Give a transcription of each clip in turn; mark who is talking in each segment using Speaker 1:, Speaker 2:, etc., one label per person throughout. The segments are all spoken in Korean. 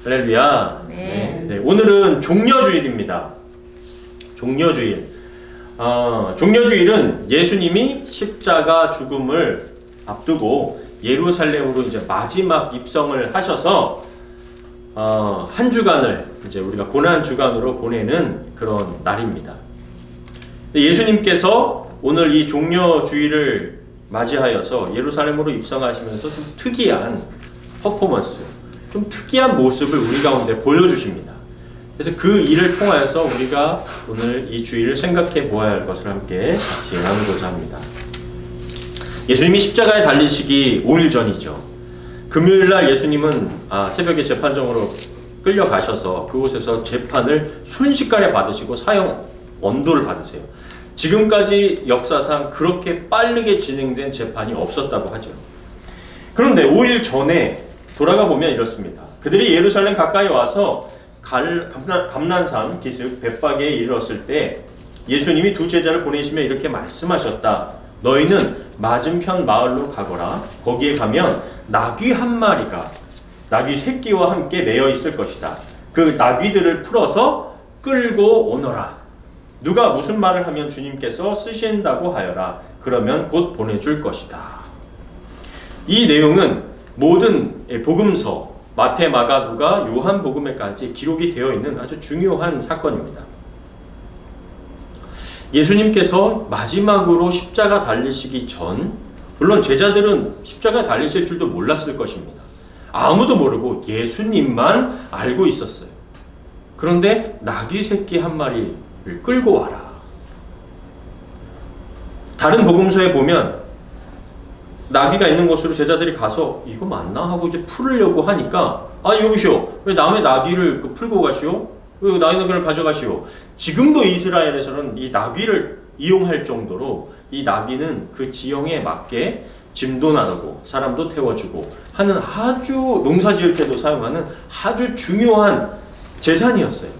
Speaker 1: 할렐루야. 네, 오늘은 종려주일입니다. 종려주일. 종려주일은 예수님이 십자가 죽음을 앞두고 예루살렘으로 이제 마지막 입성을 하셔서 한 주간을 이제 우리가 고난 주간으로 보내는 그런 날입니다. 예수님께서 오늘 이 종려주일을 맞이하여서 예루살렘으로 입성하시면서 좀 특이한 퍼포먼스, 좀 특이한 모습을 우리 가운데 보여주십니다. 그래서 그 일을 통하여서 우리가 오늘 이 주일을 생각해 보아야 할 것을 함께 같이 나누고자 합니다. 예수님이 십자가에 달리시기 5일 전이죠. 금요일날 예수님은 새벽에 재판정으로 끌려가셔서 그곳에서 재판을 순식간에 받으시고 사형 언도를 받으세요. 지금까지 역사상 그렇게 빠르게 진행된 재판이 없었다고 하죠. 그런데 5일 전에 돌아가 보면 이렇습니다. 그들이 예루살렘 가까이 와서 감난산 기슭 벳박에 이르렀을 때 예수님이 두 제자를 보내시며 이렇게 말씀하셨다. 너희는 맞은편 마을로 가거라. 거기에 가면 나귀 한 마리가 나귀 새끼와 함께 매여 있을 것이다. 그 나귀들을 풀어서 끌고 오너라. 누가 무슨 말을 하면 주님께서 쓰신다고 하여라. 그러면 곧 보내줄 것이다. 이 내용은 모든 복음서 마태, 마가, 누가, 요한 복음에까지 기록이 되어 있는 아주 중요한 사건입니다. 예수님께서 마지막으로 십자가 달리시기 전, 물론 제자들은 십자가 달리실 줄도 몰랐을 것입니다. 아무도 모르고 예수님만 알고 있었어요. 그런데 나귀 새끼 한 마리를 끌고 와라. 다른 복음서에 보면 나귀가 있는 곳으로 제자들이 가서 이거 맞나 하고 이제 풀으려고 하니까 여보시오, 왜 남의 나귀를 풀고 가시오? 왜 나귀를 가져가시오? 지금도 이스라엘에서는 이 나귀를 이용할 정도로 이 나귀는 그 지형에 맞게 짐도 나르고 사람도 태워주고 하는 아주 농사 지을 때도 사용하는 아주 중요한 재산이었어요.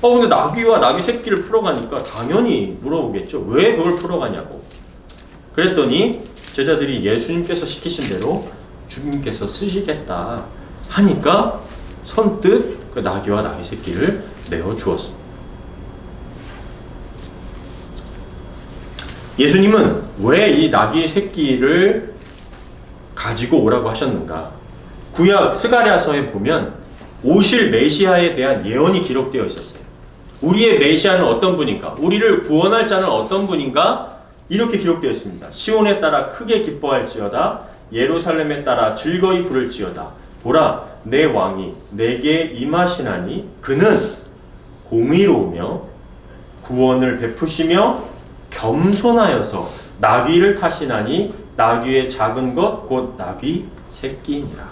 Speaker 1: 근데 나귀와 나귀 새끼를 풀어가니까 당연히 물어보겠죠. 왜 그걸 풀어가냐고. 그랬더니 제자들이 예수님께서 시키신 대로 주님께서 쓰시겠다 하니까 선뜻 그 나귀와 나귀 새끼를 내어 주었습니다. 예수님은 왜 이 나귀 새끼를 가지고 오라고 하셨는가? 구약 스가랴서에 보면 오실 메시아에 대한 예언이 기록되어 있었어요. 우리의 메시아는 어떤 분인가? 우리를 구원할 자는 어떤 분인가? 이렇게 기록되어 있습니다. 시온에 따라 크게 기뻐할지어다. 예루살렘에 따라 즐거이 부를지어다. 보라, 내 왕이 내게 임하시나니 그는 공의로우며 구원을 베푸시며 겸손하여서 나귀를 타시나니 나귀의 작은 것 곧 나귀 새끼니라.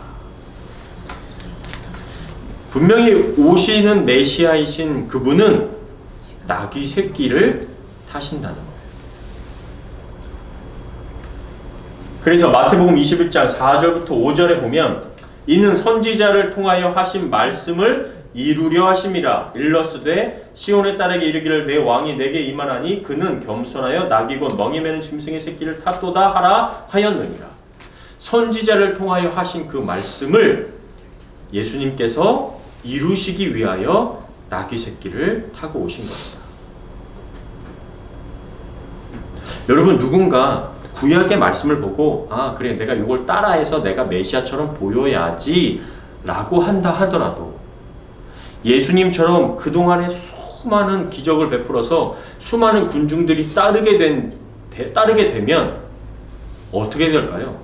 Speaker 1: 분명히 오시는 메시아이신 그분은 나귀 새끼를 타신다는 거예요. 그래서 마태복음 21장 4절부터 5절에 보면 이는 선지자를 통하여 하신 말씀을 이루려 하심이라. 일러스되 시온에 딸에게 이르기를 내 왕이 내게 임하나니 그는 겸손하여 나귀 곧 멍에 매는 짐승의 새끼를 탔도다 하라 하였느니라. 선지자를 통하여 하신 그 말씀을 예수님께서 이루시기 위하여 나귀 새끼를 타고 오신 것이다. 여러분, 누군가 구약의 말씀을 보고 그래, 내가 이걸 따라해서 내가 메시아처럼 보여야지 라고 한다 하더라도 예수님처럼 그동안에 수많은 기적을 베풀어서 수많은 군중들이 따르게 되면 어떻게 될까요?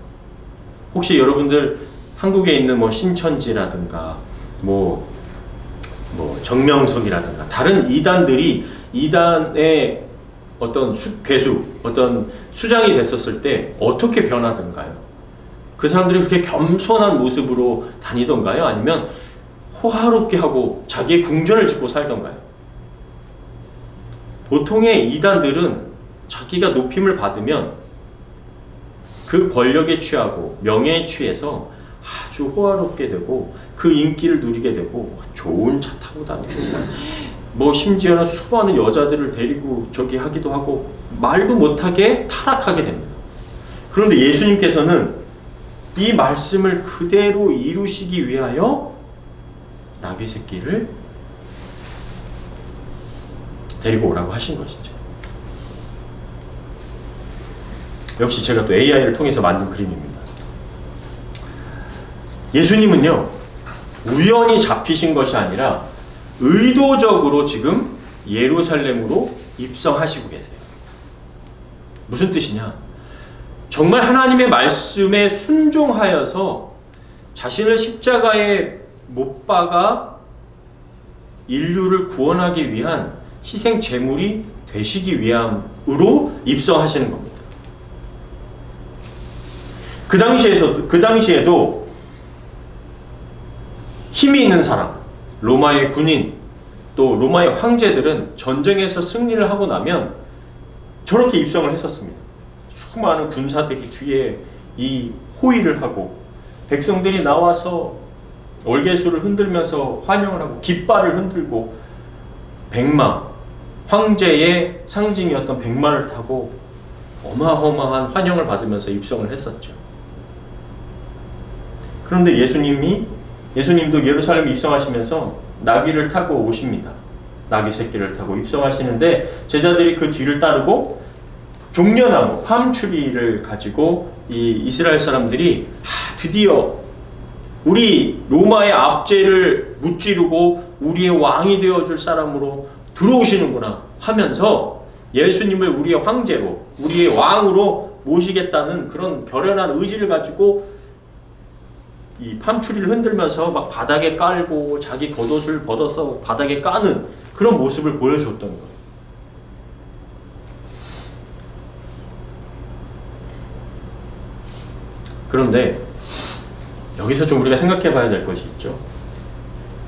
Speaker 1: 혹시 여러분들 한국에 있는 신천지라든가 정명석이라든가 다른 이단들이 이단의 어떤 어떤 수장이 됐었을 때 어떻게 변하던가요? 그 사람들이 그렇게 겸손한 모습으로 다니던가요? 아니면 호화롭게 하고 자기의 궁전을 짓고 살던가요? 보통의 이단들은 자기가 높임을 받으면 그 권력에 취하고 명예에 취해서 아주 호화롭게 되고 그 인기를 누리게 되고 좋은 차 타고 다니고 심지어는 수많은 여자들을 데리고 하기도 하고 말도 못하게 타락하게 됩니다. 그런데 예수님께서는 이 말씀을 그대로 이루시기 위하여 나귀 새끼를 데리고 오라고 하신 것이죠. 역시 제가 또 AI를 통해서 만든 그림입니다. 예수님은요, 우연히 잡히신 것이 아니라 의도적으로 지금 예루살렘으로 입성하시고 계세요. 무슨 뜻이냐? 정말 하나님의 말씀에 순종하여서 자신을 십자가에 못 박아 인류를 구원하기 위한 희생 제물이 되시기 위함으로 입성하시는 겁니다. 그 당시에도 힘이 있는 사람, 로마의 군인, 또 로마의 황제들은 전쟁에서 승리를 하고 나면 저렇게 입성을 했었습니다. 수많은 군사들이 뒤에 이 호위를 하고 백성들이 나와서 월계수를 흔들면서 환영을 하고 깃발을 흔들고 백마, 황제의 상징이었던 백마를 타고 어마어마한 환영을 받으면서 입성을 했었죠. 그런데 예수님도 예루살렘 입성하시면서 나귀를 타고 오십니다. 나귀 새끼를 타고 입성하시는데 제자들이 그 뒤를 따르고 종려나무, 팜추리를 가지고 이 이스라엘 사람들이 드디어 우리 로마의 압제를 무찌르고 우리의 왕이 되어줄 사람으로 들어오시는구나 하면서 예수님을 우리의 황제로, 우리의 왕으로 모시겠다는 그런 결연한 의지를 가지고 이 팜추리를 흔들면서 막 바닥에 깔고 자기 겉옷을 벗어서 바닥에 까는 그런 모습을 보여줬던 거예요. 그런데 여기서 좀 우리가 생각해 봐야 될 것이 있죠.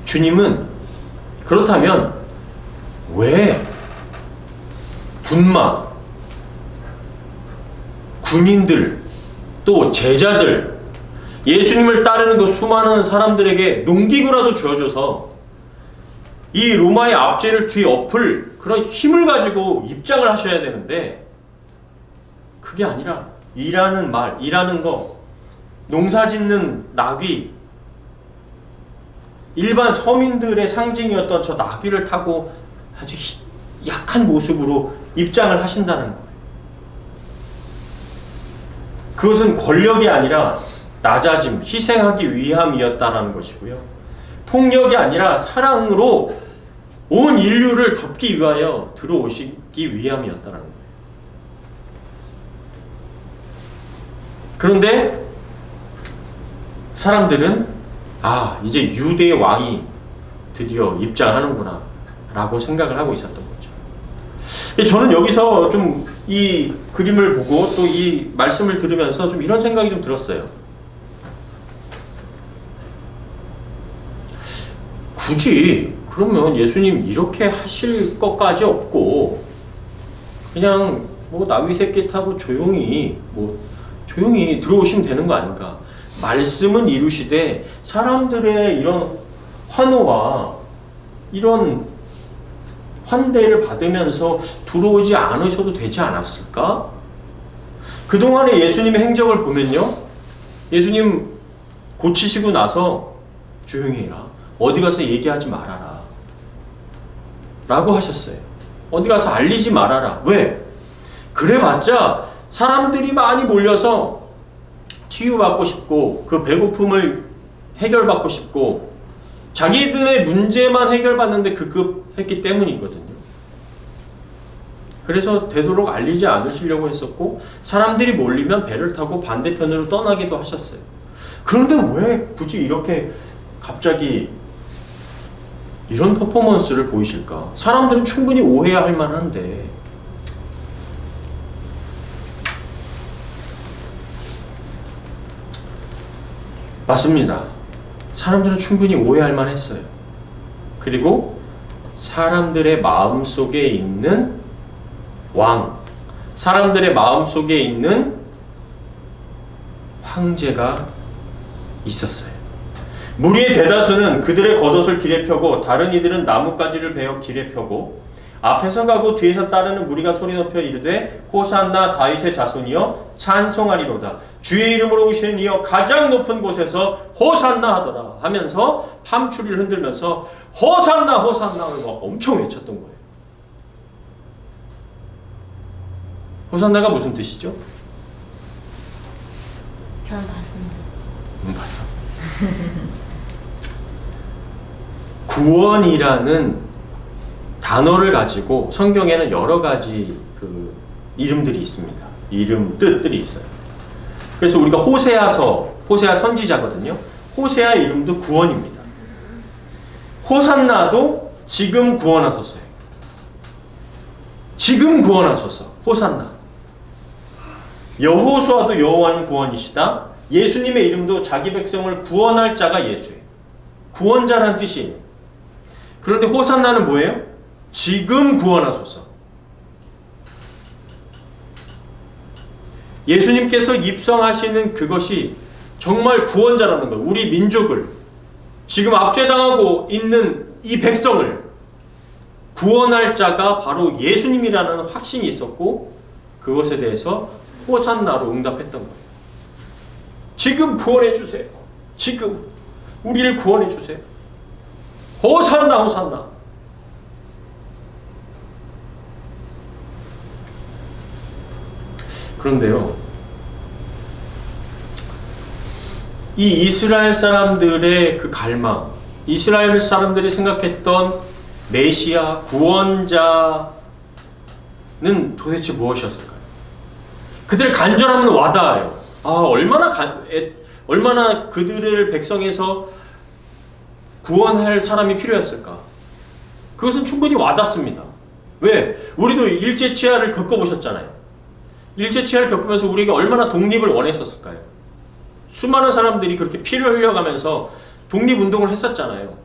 Speaker 1: 주님은 그렇다면 왜 군마, 군인들, 또 제자들, 예수님을 따르는 그 수많은 사람들에게 농기구라도 쥐어줘서 이 로마의 압제를 뒤엎을 그런 힘을 가지고 입장을 하셔야 되는데 그게 아니라 일하는 말, 일하는 거, 농사짓는 나귀, 일반 서민들의 상징이었던 저 나귀를 타고 아주 약한 모습으로 입장을 하신다는 거예요. 그것은 권력이 아니라 낮아짐, 희생하기 위함이었다는 것이고요. 폭력이 아니라 사랑으로 온 인류를 덮기 위하여 들어오시기 위함이었다는 거예요. 그런데 사람들은 이제 유대의 왕이 드디어 입장하는구나 라고 생각을 하고 있었던 거죠. 저는 여기서 좀 이 그림을 보고 또 이 말씀을 들으면서 좀 이런 생각이 좀 들었어요. 굳이 그러면 예수님 이렇게 하실 것까지 없고 그냥 뭐 나귀 새끼 타고 조용히 들어오시면 되는 거 아닌가? 말씀은 이루시되 사람들의 이런 환호와 이런 환대를 받으면서 들어오지 않으셔도 되지 않았을까? 그동안의 예수님의 행적을 보면요, 예수님 고치시고 나서 조용히 해라, 어디 가서 얘기하지 말아라 라고 하셨어요. 어디 가서 알리지 말아라. 왜? 그래봤자 사람들이 많이 몰려서 치유받고 싶고 그 배고픔을 해결받고 싶고 자기들의 문제만 해결받는데 급급했기 때문이거든요. 그래서 되도록 알리지 않으시려고 했었고 사람들이 몰리면 배를 타고 반대편으로 떠나기도 하셨어요. 그런데 왜 굳이 이렇게 갑자기 이런 퍼포먼스를 보이실까? 사람들은 충분히 오해할 만한데 맞습니다. 사람들은 충분히 오해할 만했어요. 그리고 사람들의 마음속에 있는 왕, 사람들의 마음속에 있는 황제가 있었어요. 무리의 대다수는 그들의 겉옷을 길에 펴고 다른 이들은 나뭇가지를 베어 길에 펴고 앞에서 가고 뒤에서 따르는 무리가 소리 높여 이르되 호산나 다윗의 자손이여 찬송하리로다. 주의 이름으로 오시는 이여 가장 높은 곳에서 호산나 하더라 하면서 함추리를 흔들면서 호산나 호산나를 막 엄청 외쳤던 거예요. 호산나가 무슨 뜻이죠?
Speaker 2: 저는 봤습니다.
Speaker 1: 봤어. 구원이라는 단어를 가지고 성경에는 여러 가지 그 이름들이 있습니다. 이름, 뜻들이 있어요. 그래서 우리가 호세아 선지자거든요. 호세아 이름도 구원입니다. 호산나도 지금 구원하소서예요. 지금 구원하소서. 호산나. 여호수아도 여호와는 구원이시다. 예수님의 이름도 자기 백성을 구원할 자가 예수예요. 구원자라는 뜻이에요. 그런데 호산나는 뭐예요? 지금 구원하소서. 예수님께서 입성하시는 그것이 정말 구원자라는 거예요. 우리 민족을, 지금 압제당하고 있는 이 백성을 구원할 자가 바로 예수님이라는 확신이 있었고, 그것에 대해서 호산나로 응답했던 거예요. 지금 구원해 주세요. 지금 우리를 구원해 주세요. 호산나 호산나. 그런데요, 이 이스라엘 사람들의 그 갈망, 이스라엘 사람들이 생각했던 메시아 구원자는 도대체 무엇이었을까요? 그들의 간절함은 와닿아요. 얼마나 그들을 백성에서 구원할 사람이 필요했을까? 그것은 충분히 와닿습니다. 왜? 우리도 일제치하를 겪어보셨잖아요. 일제치하를 겪으면서 우리가 얼마나 독립을 원했었을까요? 수많은 사람들이 그렇게 피를 흘려가면서 독립운동을 했었잖아요.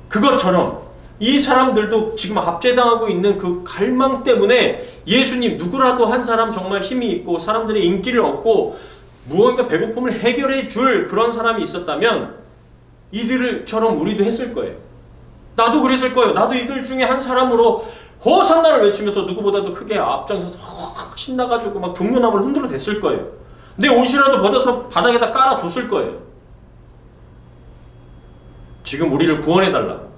Speaker 1: 그것처럼 이 사람들도 지금 압제당하고 있는 그 갈망 때문에 예수님, 누구라도 한 사람 정말 힘이 있고 사람들의 인기를 얻고 무언가 배고픔을 해결해 줄 그런 사람이 있었다면 이들처럼 우리도 했을 거예요. 나도 그랬을 거예요. 나도 이들 중에 한 사람으로 호산나를 외치면서 누구보다도 크게 앞장서서 확 신나가지고 막 종려나무를 흔들어 댔을 거예요. 내 옷이라도 벗어서 바닥에다 깔아줬을 거예요. 지금 우리를 구원해달라고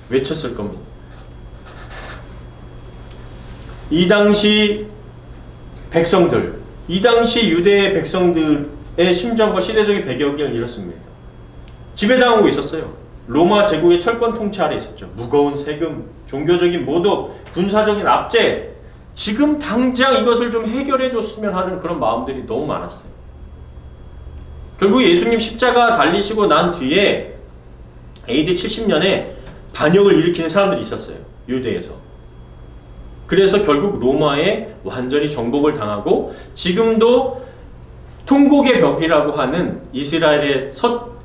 Speaker 1: 외쳤을 겁니다. 이 당시 백성들, 이 당시 유대의 백성들의 심정과 시대적인 배경을 이렇습니다. 지배당하고 있었어요. 로마 제국의 철권 통치 아래 있었죠. 무거운 세금, 종교적인 모독, 군사적인 압제, 지금 당장 이것을 좀 해결해 줬으면 하는 그런 마음들이 너무 많았어요. 결국 예수님 십자가 달리시고 난 뒤에 AD 70년에 반역을 일으키는 사람들이 있었어요. 유대에서. 그래서 결국 로마에 완전히 정복을 당하고 지금도 통곡의 벽이라고 하는 이스라엘의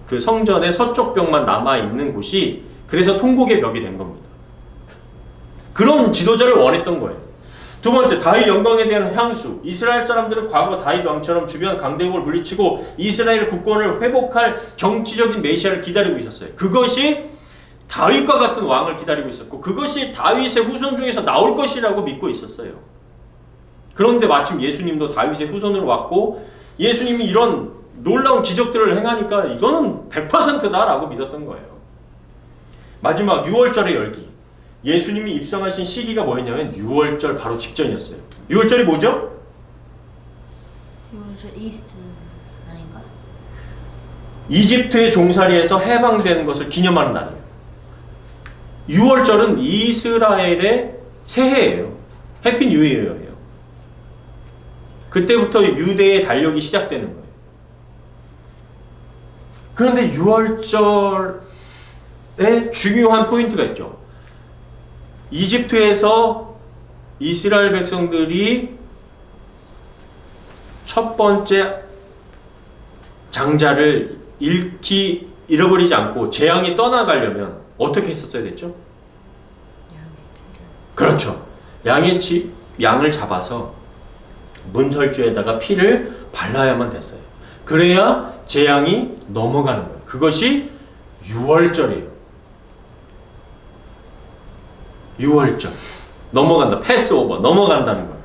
Speaker 1: 그 성전의 서쪽 벽만 남아있는 곳이 그래서 통곡의 벽이 된 겁니다. 그런 지도자를 원했던 거예요. 두 번째, 다윗 영광에 대한 향수. 이스라엘 사람들은 과거 다윗 왕처럼 주변 강대국을 물리치고 이스라엘 국권을 회복할 정치적인 메시아를 기다리고 있었어요. 그것이 다윗과 같은 왕을 기다리고 있었고 그것이 다윗의 후손 중에서 나올 것이라고 믿고 있었어요. 그런데 마침 예수님도 다윗의 후손으로 왔고 예수님이 이런 놀라운 기적들을 행하니까 이거는 100%다라고 믿었던 거예요. 마지막 6월절의 열기. 예수님이 입성하신 시기가 뭐였냐면 6월절 바로 직전이었어요. 6월절이 뭐죠?
Speaker 2: 6월절 이스트 아닌가?
Speaker 1: 이집트의 종살이에서 해방되는 것을 기념하는 날이에요. 6월절은 이스라엘의 새해예요. 해피 뉴 이어예요. 그때부터 유대의 달력이 시작되는 거예요. 그런데 6월절에 중요한 포인트가 있죠. 이집트에서 이스라엘 백성들이 첫 번째 장자를 잃어버리지 않고 재앙이 떠나가려면 어떻게 했었어야 됐죠? 그렇죠. 양을 잡아서 문설주에다가 피를 발라야만 됐어요. 그래야 재앙이 넘어가는 거예요. 그것이 6월절이에요. 6월절 넘어간다. 패스오버 넘어간다는 거예요.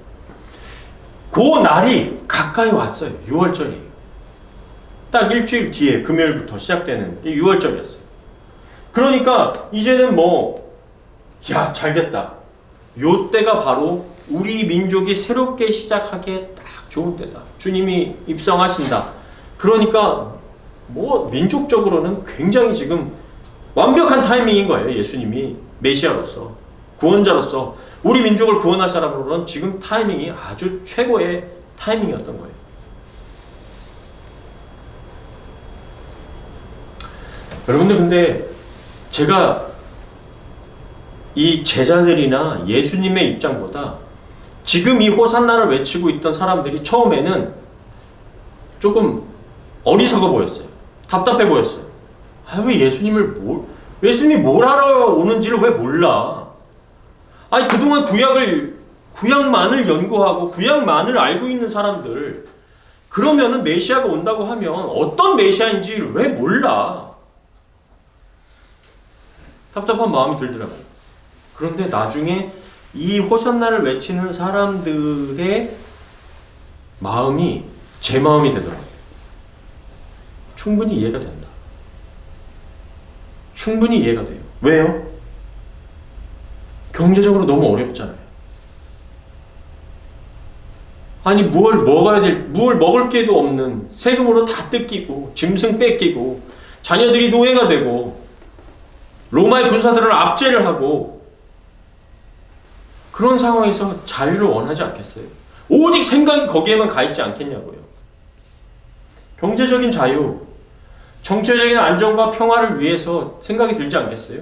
Speaker 1: 그 날이 가까이 왔어요. 6월절이에요. 딱 일주일 뒤에 금요일부터 시작되는 게 6월절이었어요. 그러니까 이제는 야, 잘됐다. 요 때가 바로 우리 민족이 새롭게 시작하기에 딱 좋은 때다. 주님이 입성하신다. 그러니까 민족적으로는 굉장히 지금 완벽한 타이밍인 거예요. 예수님이 메시아로서, 구원자로서 우리 민족을 구원할 사람으로는 지금 타이밍이 아주 최고의 타이밍이었던 거예요. 여러분들, 근데 제가 이 제자들이나 예수님의 입장보다 지금 이 호산나를 외치고 있던 사람들이 처음에는 조금 어리석어 보였어요. 답답해 보였어요. 왜 예수님이 뭘 하러 오는지를 왜 몰라? 아니, 그동안 구약만을 연구하고 구약만을 알고 있는 사람들, 그러면은 메시아가 온다고 하면 어떤 메시아인지를 왜 몰라? 답답한 마음이 들더라고요. 그런데 나중에 이 호산나를 외치는 사람들의 마음이 제 마음이 되더라고요. 충분히 이해가 된다. 충분히 이해가 돼요. 왜요? 경제적으로 너무 어렵잖아요. 아니, 뭘 먹을 게도 없는, 세금으로 다 뜯기고 짐승 뺏기고 자녀들이 노예가 되고 로마의 군사들을 압제를 하고, 그런 상황에서 자유를 원하지 않겠어요? 오직 생각이 거기에만 가 있지 않겠냐고요. 경제적인 자유, 정치적인 안정과 평화를 위해서 생각이 들지 않겠어요?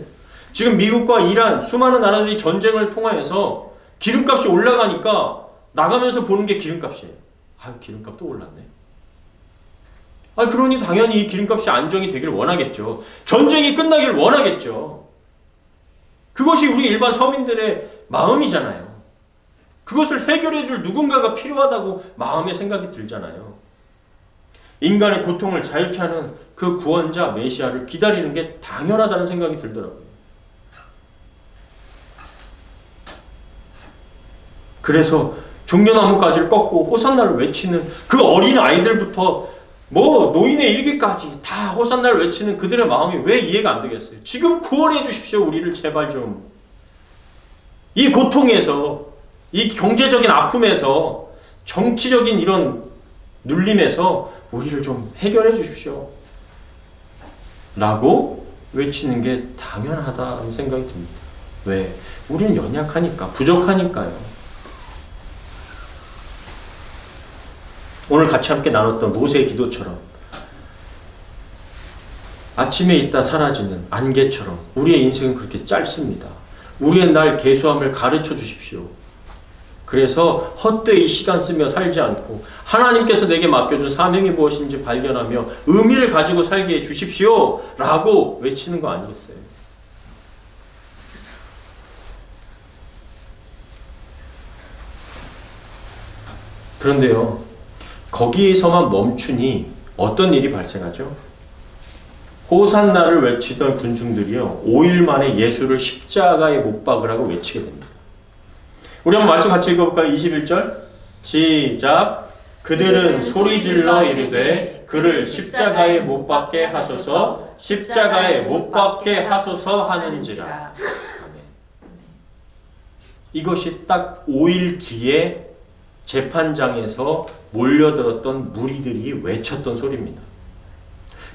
Speaker 1: 지금 미국과 이란, 수많은 나라들이 전쟁을 통하여서 기름값이 올라가니까 나가면서 보는 게 기름값이에요. 기름값도 올랐네. 그러니 당연히 이 기름값이 안정이 되기를 원하겠죠. 전쟁이 끝나기를 원하겠죠. 그것이 우리 일반 서민들의 마음이잖아요. 그것을 해결해 줄 누군가가 필요하다고 마음의 생각이 들잖아요. 인간의 고통을 자유케 하는 그 구원자 메시아를 기다리는 게 당연하다는 생각이 들더라고요. 그래서 종려나무까지를 꺾고 호산나를 외치는 그 어린 아이들부터 노인에 이르기까지 다 호산나를 외치는 그들의 마음이 왜 이해가 안 되겠어요? 지금 구원해 주십시오. 우리를 제발 좀. 이 고통에서, 이 경제적인 아픔에서, 정치적인 이런 눌림에서 우리를 좀 해결해 주십시오. 라고 외치는 게 당연하다는 생각이 듭니다. 왜? 우리는 연약하니까, 부족하니까요. 오늘 같이 함께 나눴던 모세의 기도처럼 아침에 있다 사라지는 안개처럼 우리의 인생은 그렇게 짧습니다. 우리의 날 계수함을 가르쳐 주십시오. 그래서 헛되이 시간 쓰며 살지 않고 하나님께서 내게 맡겨준 사명이 무엇인지 발견하며 의미를 가지고 살게 해 주십시오. 라고 외치는 거 아니겠어요? 그런데요, 거기에서만 멈추니 어떤 일이 발생하죠? 호산나를 외치던 군중들이요, 5일 만에 예수를 십자가에 못 박으라고 외치게 됩니다. 우리 한번 말씀 같이 읽어볼까요? 21절 시작. 그들은 소리질러 이르되 그를 십자가에 못 박게 하소서, 십자가에 못 박게 하소서 하는지라. 이것이 딱 5일 뒤에 재판장에서 몰려들었던 무리들이 외쳤던 소리입니다.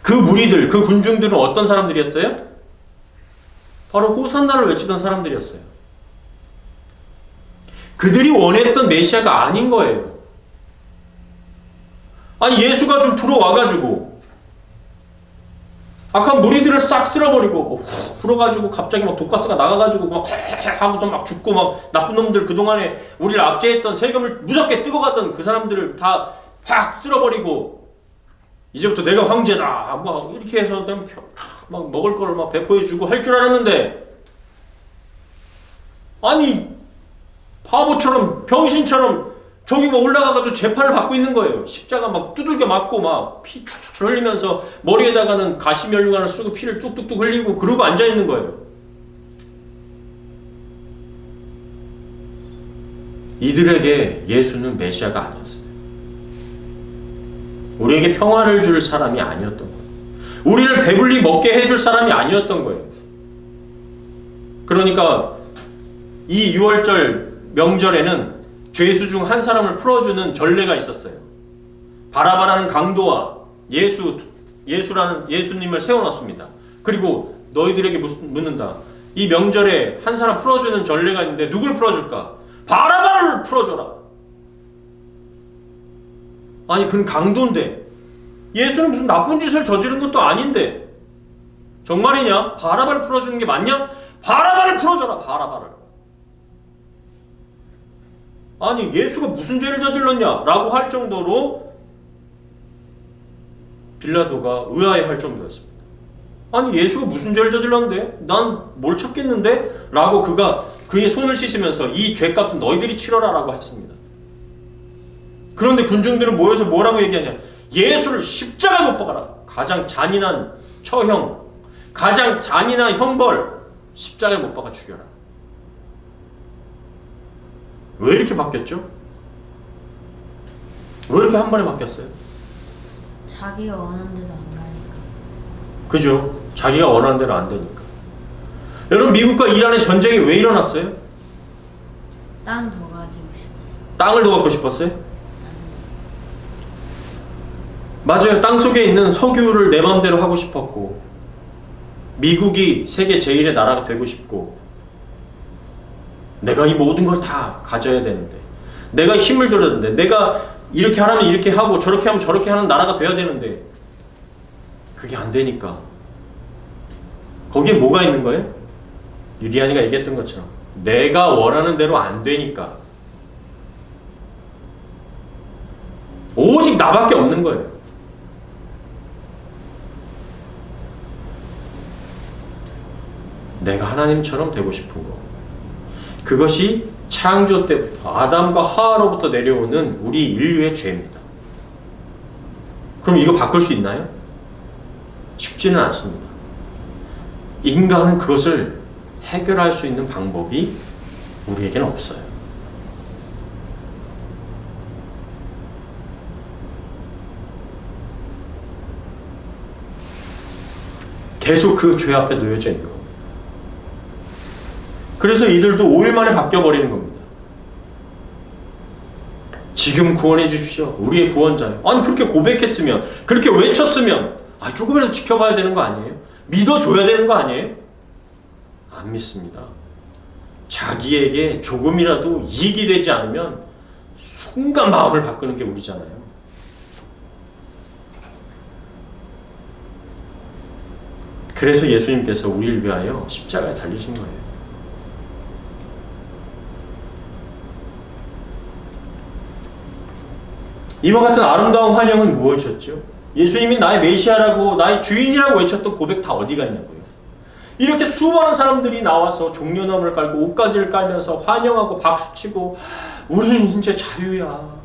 Speaker 1: 그 무리들, 그 군중들은 어떤 사람들이었어요? 바로 호산나를 외치던 사람들이었어요. 그들이 원했던 메시아가 아닌 거예요. 예수가 좀 들어와가지고 악한 무리들을 싹 쓸어버리고 불어가지고 갑자기 막 독가스가 나가가지고 막 하고서 막 죽고, 막 나쁜 놈들, 그동안에 우리를 압제했던 세금을 무섭게 뜨거웠던 그 사람들을 다 확 쓸어버리고 이제부터 내가 황제다 뭐 이렇게 해서 막 먹을 거를 막 배포해주고 할 줄 알았는데, 바보처럼 병신처럼 저기 막 올라가가지고 재판을 받고 있는 거예요. 십자가 막 두들겨 맞고 막 피 촤촤 흘리면서 머리에다가는 가시면류관을 쓰고 피를 뚝뚝뚝 흘리고 그러고 앉아있는 거예요. 이들에게 예수는 메시아가 아니었어요. 우리에게 평화를 줄 사람이 아니었던 거예요. 우리를 배불리 먹게 해줄 사람이 아니었던 거예요. 그러니까 이 6월절 명절에는 죄수 중 한 사람을 풀어주는 전례가 있었어요. 바라바라는 강도와 예수님을 세워놨습니다. 그리고 너희들에게 묻는다. 이 명절에 한 사람 풀어주는 전례가 있는데 누굴 풀어줄까? 바라바를 풀어줘라. 아니 그는 강도인데 예수는 무슨 나쁜 짓을 저지른 것도 아닌데 정말이냐? 바라바를 풀어주는 게 맞냐? 바라바를 풀어줘라. 바라바를. 아니 예수가 무슨 죄를 저질렀냐? 라고 할 정도로 빌라도가 의아해할 정도였습니다. 아니 예수가 무슨 죄를 저질렀는데? 난 뭘 찾겠는데? 라고 그의 손을 씻으면서 이 죄값은 너희들이 치러라 라고 했습니다. 그런데 군중들은 모여서 뭐라고 얘기하냐? 예수를 십자가에 못 박아라. 가장 잔인한 처형, 가장 잔인한 형벌, 십자가에 못 박아 죽여라. 왜 이렇게 바뀌었죠? 왜 이렇게 한 번에 바뀌었어요?
Speaker 2: 자기가 원하는 데도 안 가니까.
Speaker 1: 그죠? 자기가 원하는 대로 안 되니까. 여러분 미국과 이란의 전쟁이 왜 일어났어요?
Speaker 2: 땅 더 가지고 싶어.
Speaker 1: 땅을 더 갖고 싶었어요? 맞아요. 땅 속에 있는 석유를 내 맘대로 하고 싶었고 미국이 세계 제1의 나라가 되고 싶고 내가 이 모든 걸 다 가져야 되는데 내가 힘을 들여야 되는데 내가 이렇게 하면 이렇게 하고 저렇게 하면 저렇게 하는 나라가 돼야 되는데 그게 안 되니까 거기에 뭐가 있는 거예요? 유리안이가 얘기했던 것처럼 내가 원하는 대로 안 되니까 오직 나밖에 없는 거예요. 내가 하나님처럼 되고 싶은 거. 그것이 창조 때부터 아담과 하와로부터 내려오는 우리 인류의 죄입니다. 그럼 이거 바꿀 수 있나요? 쉽지는 않습니다. 인간은 그것을 해결할 수 있는 방법이 우리에게는 없어요. 계속 그 죄 앞에 놓여져 있는 겁니다. 그래서 이들도 5일 만에 바뀌어버리는 겁니다. 지금 구원해 주십시오. 우리의 구원자요. 아니 그렇게 고백했으면 그렇게 외쳤으면 조금이라도 지켜봐야 되는 거 아니에요? 믿어줘야 되는 거 아니에요? 안 믿습니다. 자기에게 조금이라도 이익이 되지 않으면 순간 마음을 바꾸는 게 우리잖아요. 그래서 예수님께서 우리를 위하여 십자가에 달리신 거예요. 이와 같은 아름다운 환영은 무엇이었죠? 예수님이 나의 메시아라고 나의 주인이라고 외쳤던 고백 다 어디 갔냐고요. 이렇게 수많은 사람들이 나와서 종려나무를 깔고 옷가지를 깔면서 환영하고 박수치고 우리는 이제 자유야.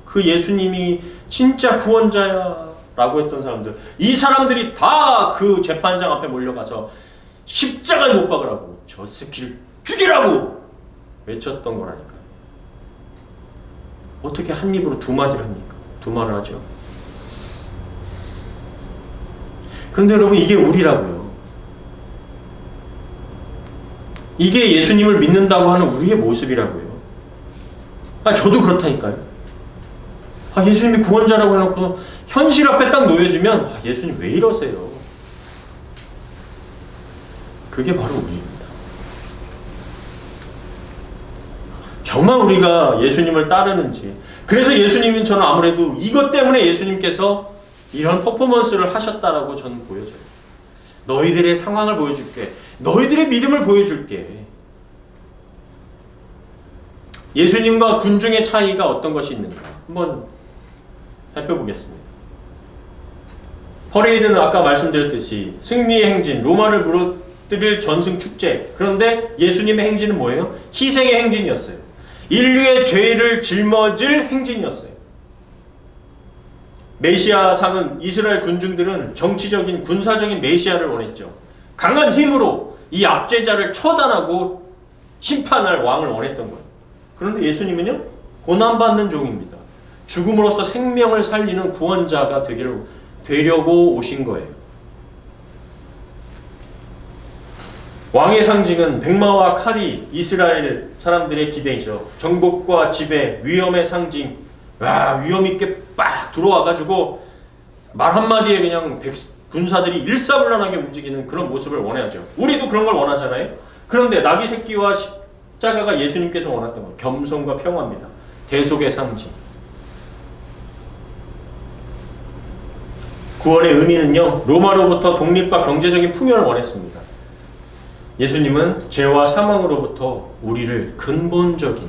Speaker 1: 그 예수님이 진짜 구원자야 라고 했던 사람들, 이 사람들이 다 그 재판장 앞에 몰려가서 십자가에 못 박으라고 저 새끼를 죽이라고 외쳤던 거라니까요. 어떻게 한 입으로 두 마디를 합니까? 두 말을 하죠. 그런데 여러분 이게 우리라고요. 이게 예수님을 믿는다고 하는 우리의 모습이라고요. 저도 그렇다니까요. 예수님이 구원자라고 해놓고 현실 앞에 딱 놓여지면 예수님 왜 이러세요? 그게 바로 우리입니다. 정말 우리가 예수님을 따르는지. 그래서 예수님은 저는 아무래도 이것 때문에 예수님께서 이런 퍼포먼스를 하셨다라고 저는 보여져요. 너희들의 상황을 보여줄게. 너희들의 믿음을 보여줄게. 예수님과 군중의 차이가 어떤 것이 있는가 한번 살펴보겠습니다. 퍼레이드는 아까 말씀드렸듯이 승리의 행진, 로마를 무너뜨릴 전승 축제. 그런데 예수님의 행진은 뭐예요? 희생의 행진이었어요. 인류의 죄를 짊어질 행진이었어요. 메시아상은 이스라엘 군중들은 정치적인 군사적인 메시아를 원했죠. 강한 힘으로 이 압제자를 처단하고 심판할 왕을 원했던 거예요. 그런데 예수님은요, 고난받는 종입니다. 죽음으로써 생명을 살리는 구원자가 되려고 오신 거예요. 왕의 상징은 백마와 칼이 이스라엘 사람들의 기대이죠. 정복과 지배, 위엄의 상징. 위엄 있게 빡 들어와가지고 말 한마디에 그냥 군사들이 일사불란하게 움직이는 그런 모습을 원해야죠. 우리도 그런 걸 원하잖아요. 그런데 나귀 새끼와 십자가가 예수님께서 원했던 것, 겸손과 평화입니다. 대속의 상징. 구원의 의미는요, 로마로부터 독립과 경제적인 풍요를 원했습니다. 예수님은 죄와 사망으로부터 우리를 근본적인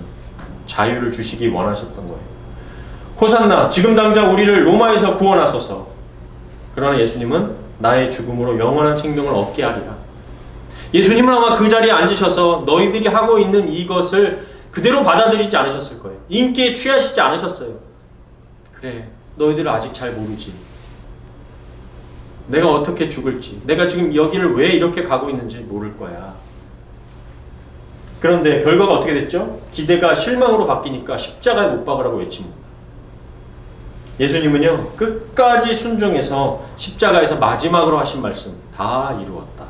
Speaker 1: 자유를 주시기 원하셨던 거예요. 호산나, 지금 당장 우리를 로마에서 구원하소서. 그러나 예수님은 나의 죽음으로 영원한 생명을 얻게 하리라. 예수님은 아마 그 자리에 앉으셔서 너희들이 하고 있는 이것을 그대로 받아들이지 않으셨을 거예요. 인기에 취하시지 않으셨어요. 그래, 너희들은 아직 잘 모르지. 내가 어떻게 죽을지, 내가 지금 여기를 왜 이렇게 가고 있는지 모를 거야. 그런데 결과가 어떻게 됐죠? 기대가 실망으로 바뀌니까 십자가에 못 박으라고 외칩니다. 예수님은요, 끝까지 순종해서 십자가에서 마지막으로 하신 말씀 다 이루었다.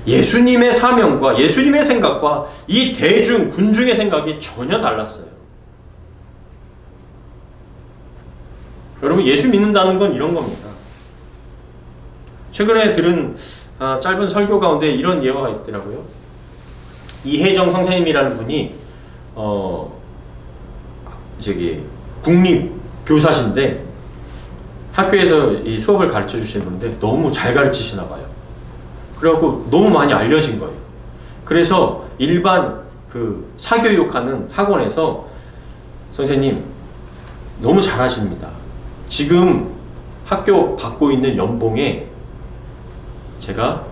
Speaker 1: 예수님의 사명과 예수님의 생각과 이 대중, 군중의 생각이 전혀 달랐어요. 여러분, 예수 믿는다는 건 이런 겁니다. 최근에 들은 짧은 설교 가운데 이런 예화가 있더라고요. 이혜정 선생님이라는 분이 국립 교사신데 학교에서 이 수업을 가르쳐 주시는 분인데 너무 잘 가르치시나 봐요. 그래갖고 너무 많이 알려진 거예요. 그래서 일반 그 사교육하는 학원에서 선생님 너무 잘하십니다. 지금 학교 받고 있는 연봉에 제가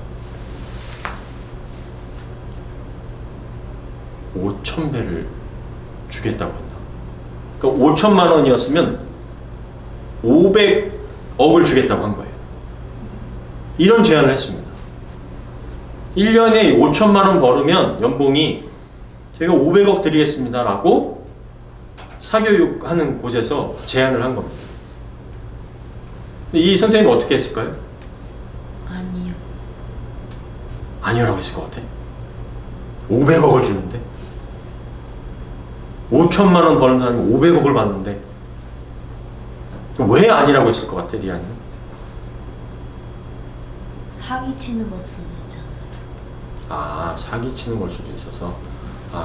Speaker 1: 5,000배를 주겠다고 한다. 그러니까 5천만 원이었으면 500억을 주겠다고 한 거예요. 이런 제안을 했습니다. 1년에 5천만 원 벌으면 연봉이 제가 500억 드리겠습니다 라고 사교육하는 곳에서 제안을 한 겁니다. 이 선생님은 어떻게 했을까요?
Speaker 2: 아니요.
Speaker 1: 아니요라고 했을 것 같아. 500억을 주는데 5천만 원 버는 사람이 500억을 받는데 왜 아니라고 했을 것 같아, 리안이?
Speaker 2: 사기치는 거 쓰잖아요.
Speaker 1: 사기치는 걸 수도 있어서.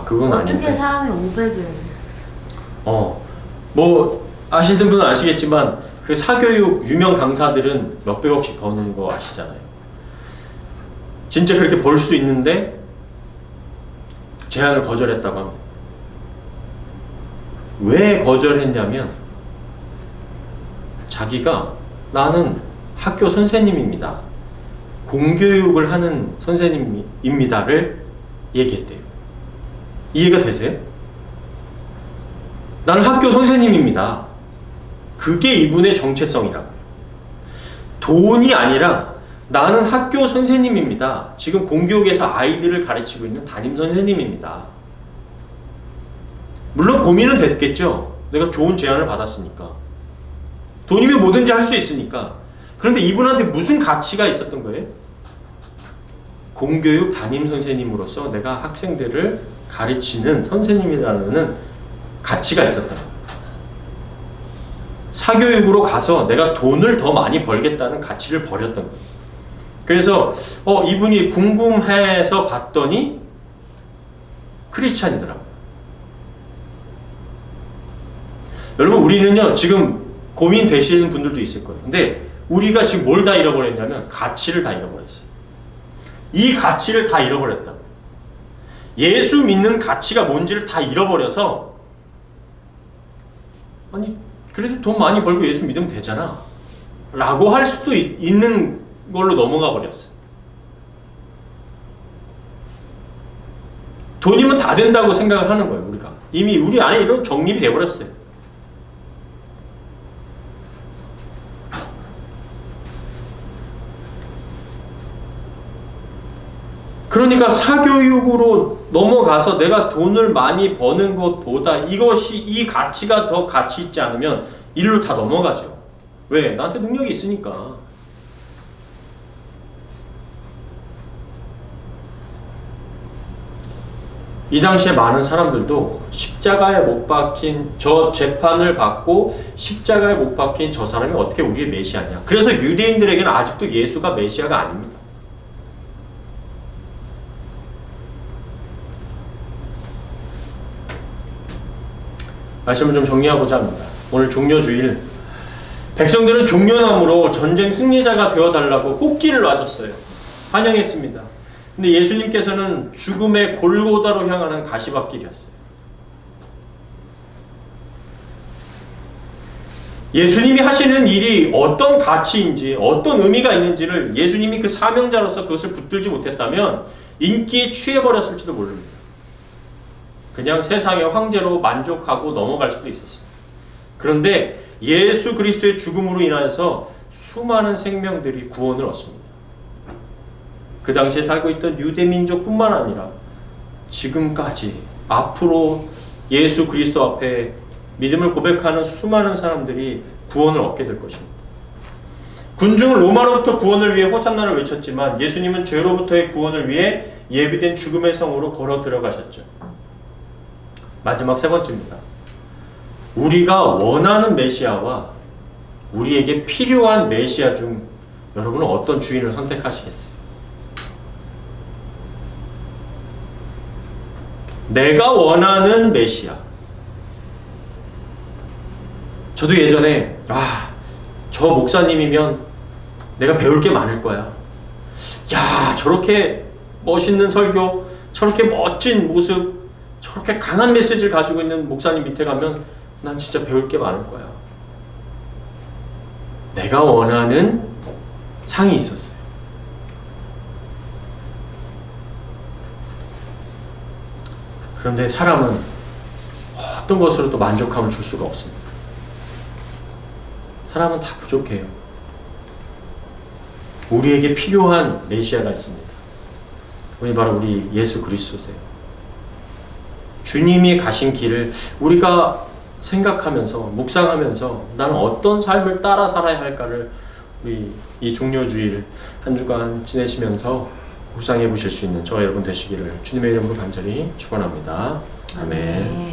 Speaker 1: 그건
Speaker 2: 어떻게
Speaker 1: 아닌데.
Speaker 2: 사람이 500을
Speaker 1: 뭐 아시는 분은 아시겠지만 그 사교육 유명 강사들은 몇백억씩 버는 거 아시잖아요. 진짜 그렇게 벌 수 있는데 제안을 거절했다고 합니다. 왜 거절했냐면 자기가 나는 학교 선생님입니다. 공교육을 하는 선생님입니다를 얘기했대요. 이해가 되세요? 나는 학교 선생님입니다. 그게 이분의 정체성이라고요. 돈이 아니라 나는 학교 선생님입니다. 지금 공교육에서 아이들을 가르치고 있는 담임 선생님입니다. 물론 고민은 됐겠죠. 내가 좋은 제안을 받았으니까. 돈이면 뭐든지 할 수 있으니까. 그런데 이분한테 무슨 가치가 있었던 거예요? 공교육 담임 선생님으로서 내가 학생들을 가르치는 선생님이라는 가치가 있었던 거예요. 사교육으로 가서 내가 돈을 더 많이 벌겠다는 가치를 버렸던 거예요. 그래서 이분이 궁금해서 봤더니 크리스찬이더라고요. 여러분, 우리는요 지금 고민되시는 분들도 있을 거예요. 근데 우리가 지금 뭘 다 잃어버렸냐면 가치를 다 잃어버렸어요. 이 가치를 다 잃어버렸다고요. 예수 믿는 가치가 뭔지를 다 잃어버려서 아니 그래도 돈 많이 벌고 예수 믿으면 되잖아 라고 할 수도 있는 걸로 넘어가 버렸어요. 돈이면 다 된다고 생각을 하는 거예요. 우리가 이미 우리 안에 이런 정립이 돼버렸어요. 그러니까 사교육으로 넘어가서 내가 돈을 많이 버는 것보다 이 가치가 더 가치 있지 않으면 일로 다 넘어가죠. 왜? 나한테 능력이 있으니까. 이 당시에 많은 사람들도 십자가에 못 박힌 저 재판을 받고 십자가에 못 박힌 저 사람이 어떻게 우리의 메시아냐. 그래서 유대인들에게는 아직도 예수가 메시아가 아닙니다. 말씀을 좀 정리하고자 합니다. 오늘 종려주일 백성들은 종려나무로 전쟁 승리자가 되어달라고 꽃길을 놔줬어요. 환영했습니다. 근데 예수님께서는 죽음의 골고다로 향하는 가시밭길이었어요. 예수님이 하시는 일이 어떤 가치인지 어떤 의미가 있는지를 예수님이 그 사명자로서 그것을 붙들지 못했다면 인기에 취해버렸을지도 모릅니다. 그냥 세상의 황제로 만족하고 넘어갈 수도 있었어요. 그런데 예수 그리스도의 죽음으로 인하여서 수많은 생명들이 구원을 얻습니다. 그 당시에 살고 있던 유대민족뿐만 아니라 지금까지 앞으로 예수 그리스도 앞에 믿음을 고백하는 수많은 사람들이 구원을 얻게 될 것입니다. 군중은 로마로부터 구원을 위해 호산나를 외쳤지만 예수님은 죄로부터의 구원을 위해 예비된 죽음의 성으로 걸어 들어가셨죠. 마지막 세 번째입니다. 우리가 원하는 메시아와 우리에게 필요한 메시아 중 여러분은 어떤 주인을 선택하시겠어요? 내가 원하는 메시아. 저도 예전에 저 목사님이면 내가 배울 게 많을 거야. 야, 저렇게 멋있는 설교, 저렇게 멋진 모습, 저렇게 강한 메시지를 가지고 있는 목사님 밑에 가면 난 진짜 배울 게 많을 거야. 내가 원하는 상이 있었어요. 그런데 사람은 어떤 것으로도 만족함을 줄 수가 없습니다. 사람은 다 부족해요. 우리에게 필요한 메시아가 있습니다. 그분이 바로 우리 예수 그리스도세요. 주님이 가신 길을 우리가 생각하면서 묵상하면서 나는 어떤 삶을 따라 살아야 할까를 우리 이 종려주일 한 주간 지내시면서 묵상해 보실 수 있는 저와 여러분 되시기를 주님의 이름으로 간절히 축원합니다. 아멘.